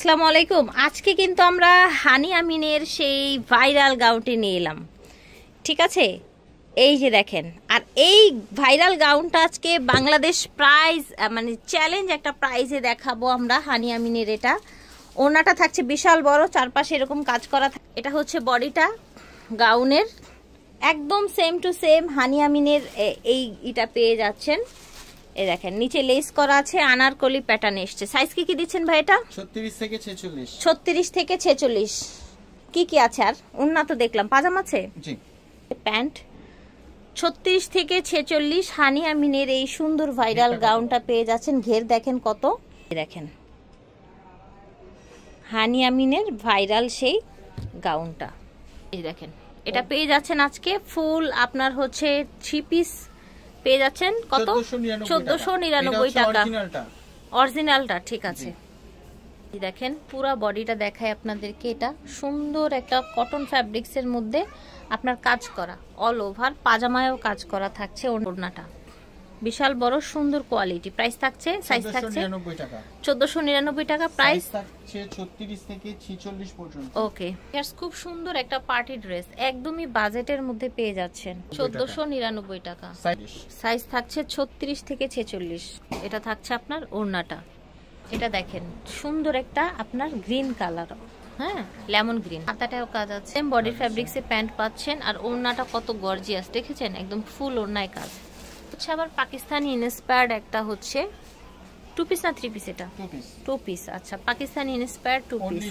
আসসালামু আলাইকুম। আজকে কিন্তু আমরা হানি আমিনের সেই ভাইরাল গাউনটি নিয়ে এলাম, ঠিক আছে? এই যে দেখেন, আর এই ভাইরাল গাউনটা আজকে বাংলাদেশ প্রাইজ মানে চ্যালেঞ্জ একটা প্রাইজে দেখাবো আমরা। হানি আমিনের এটা ওড়নাটা থাকছে বিশাল বড়, চারপাশে এরকম কাজ করা। এটা হচ্ছে বডিটা গাউনের, একদম সেম টু সেম হানি আমিনের এই এটা পেয়ে যাচ্ছেন। এই দেখেন নিচে লেস করা আছে, আনারকলি প্যাটার্ন এসছে। সাইজ কি দিচ্ছেন ভাই? এটা 36 থেকে 46। 36 থেকে 46। কি কি আছে? আর ওড়না তো দেখলাম, পাজামা আছে, জি প্যান্ট। 36 থেকে 46 হানি আমিনের এই সুন্দর ভাইরাল গাউনটা পেয়ে যাচ্ছেন। ঘের দেখেন কত, দেখেন হানি আমিনের ভাইরাল সেই গাউনটা। এই দেখেন এটা পেয়ে যাচ্ছেন আজকে ফুল আপনার হচ্ছে 3 পিস পেয়ে যাচ্ছেন কত? 1499 টাকা অরিজিনালটা, ঠিক আছে। দেখেন পুরো বডিটা দেখায় আপনাদেরকে। এটা সুন্দর একটা কটন ফ্যাব্রিক্স এর মধ্যে আপনার কাজ করা, অল ওভার পাজামায়ও কাজ করা থাকছে। ওড়নাটা বিশাল বড়, সুন্দর কোয়ালিটি। প্রাইস থাকছে, সাইজ থাকছে 1499 টাকা, প্রাইস থাকছে 36 থেকে 46 পর্যন্ত। ওকে, খুব সুন্দর একটা পার্টি ড্রেস, একদমই বাজেটের মধ্যে পেয়ে যাচ্ছেন 1499 টাকা। সাইজ থাকছে 36 থেকে 46। এটা থাকছে আপনার ওড়নাটা। এটা দেখেন সুন্দর একটা আপনার গ্রিন কালার, হ্যাঁ লেমন গ্রিন, হাতাটাও কাজ আছে। বডি ফ্যাব্রিক্স এ প্যান্ট পাচ্ছেন, আর ওড়নাটা কত গর্জিয়াস দেখেছেন, একদম ফুল ওড়নায় কাজ হচ্ছে। আবার পাকিস্তানি ইন্সপায়ার্ড একটা হচ্ছে 2 পিস না 3 পিস? এটা 2 পিস। আচ্ছা, পাকিস্তানি ইন্সপায়ার্ড 2 পিস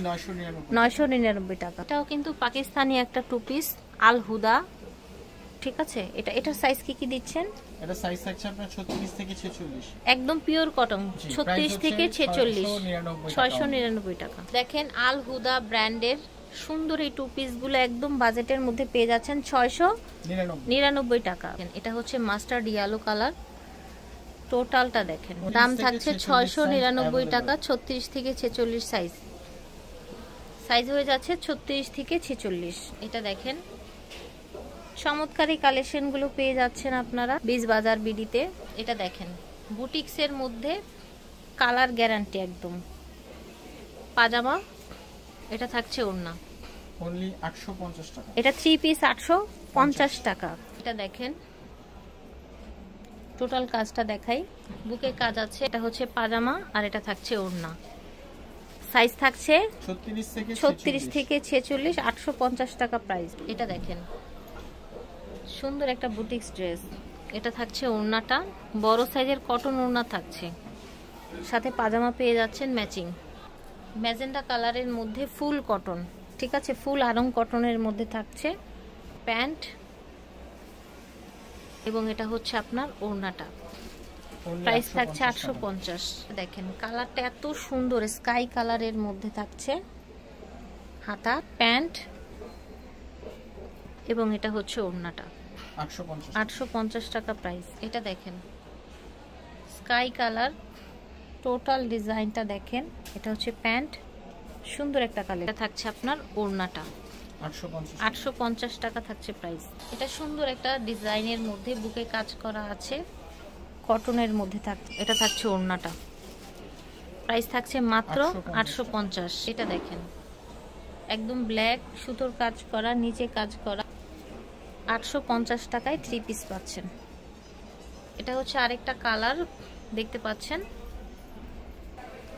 999 টাকা। এটাও কিন্তু পাকিস্তানি একটা 2 পিস আল হুদা, ঠিক আছে। এটার সাইজ কি দিচ্ছেন? এটা সাইজ থাকছে আপনার 36 থেকে 46, একদম পিওর কটন। 36 থেকে 46 699 টাকা। দেখেন আল হুদা ব্র্যান্ডের সুন্দর এই 2 পিস গুলো একদম বাজেটের মধ্যে পেয়ে যাচ্ছেন 699 টাকা। এটা হচ্ছে মাস্টার্ড ইয়েলো কালার, টোটালটা দেখেন দাম থাকছে 699 টাকা। 36 থেকে 46 সাইজ হয়ে যাচ্ছে 36 থেকে 46। এটা দেখেন চমৎকার এই কালেকশন গুলো পেয়ে যাচ্ছেন আপনারা বিজ বাজার বিডিতে। এটা দেখেন বুটিক্স এর মধ্যে কালার গ্যারান্টি একদম পাজামা। এটা থাকছে ওড়না অনলি 850 টাকা। এটা 3 পিস 850 টাকা। এটা দেখেন টোটাল কাজটা দেখাই, বুকে কাজ আছে। এটা হচ্ছে পাজামা, আর এটা থাকছে ওড়না। সাইজ থাকছে 36 থেকে 46 850 টাকা প্রাইস। এটা দেখেন সুন্দর একটা বুটিক্স ড্রেস। এটা থাকছে ওড়নাটা, বড় সাইজের কটন ওড়না থাকছে, সাথে পাজামা পেয়ে যাচ্ছেন ম্যাচিং ম্যাজেন্ডা কালারের মধ্যে ফুল কটন, ঠিক আছে, ফুল আরং কটনের মধ্যে থাকছে প্যান্ট, এবং এটা হচ্ছে আপনার ওড়নাটা। প্রাইস থাকছে 850। দেখেন কালারটা এত সুন্দর, স্কাই কালারের মধ্যে থাকছে হাতা, প্যান্ট, এবং এটা হচ্ছে ওড়নাটা 850 টাকা প্রাইস। এটা দেখেন স্কাই কালার, টোটাল ডিজাইনটা দেখেন। এটা হচ্ছে প্যান্ট, সুন্দর একটা কালার। এটা থাকছে আপনার ওড়নাটা 850 টাকা থাকছে প্রাইস। এটা সুন্দর একটা ডিজাইনের মধ্যে বুকে কাজ করা আছে, কটনের মধ্যে থাকছে। এটা থাকছে ওড়নাটা, প্রাইস থাকছে মাত্র 850। এটা দেখেন একদম ব্ল্যাক সুতোর কাজ করা, নিচে কাজ করা, 850 টাকায় 3 পিস পাচ্ছেন। এটা হচ্ছে আরেকটা কালার দেখতে পাচ্ছেন।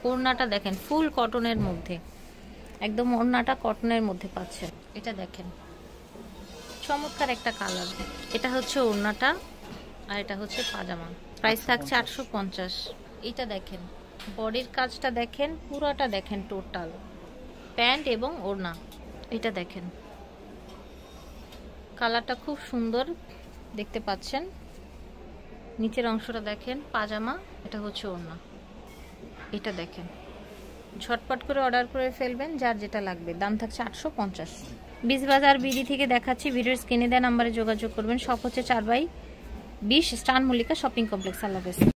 ওড়নাটা দেখেন ফুল কটনের মধ্যে, একদম ওড়নাটা কটনের মধ্যে পাচ্ছেন। এটা দেখেন চমৎকার একটা কালার। এটা হচ্ছে ওড়নাটা, আর এটা হচ্ছে পাজামা। প্রাইস থাকছে 850। এটা দেখেন বডির কাজটা দেখেন, পুরোটা দেখেন, টোটাল প্যান্ট এবং ওড়না। এটা দেখেন কালারটা খুব সুন্দর দেখতে পাচ্ছেন। নিচের অংশটা দেখেন পাজামা, এটা হচ্ছে ওড়না। এটা দেখেন ঝটপট করে অর্ডার করে ফেলবেন যার যেটা লাগবে। দাম থাকছে 850। বিজ বাজার বিডি থেকে দেখাচ্ছি, ভিডিওর স্ক্রিনে দেওয়া নাম্বারে যোগাযোগ করবেন। শপ হচ্ছে 4/20 স্টান মল্লিকা শপিং কমপ্লেক্স। আল্লাহ হাফেজ।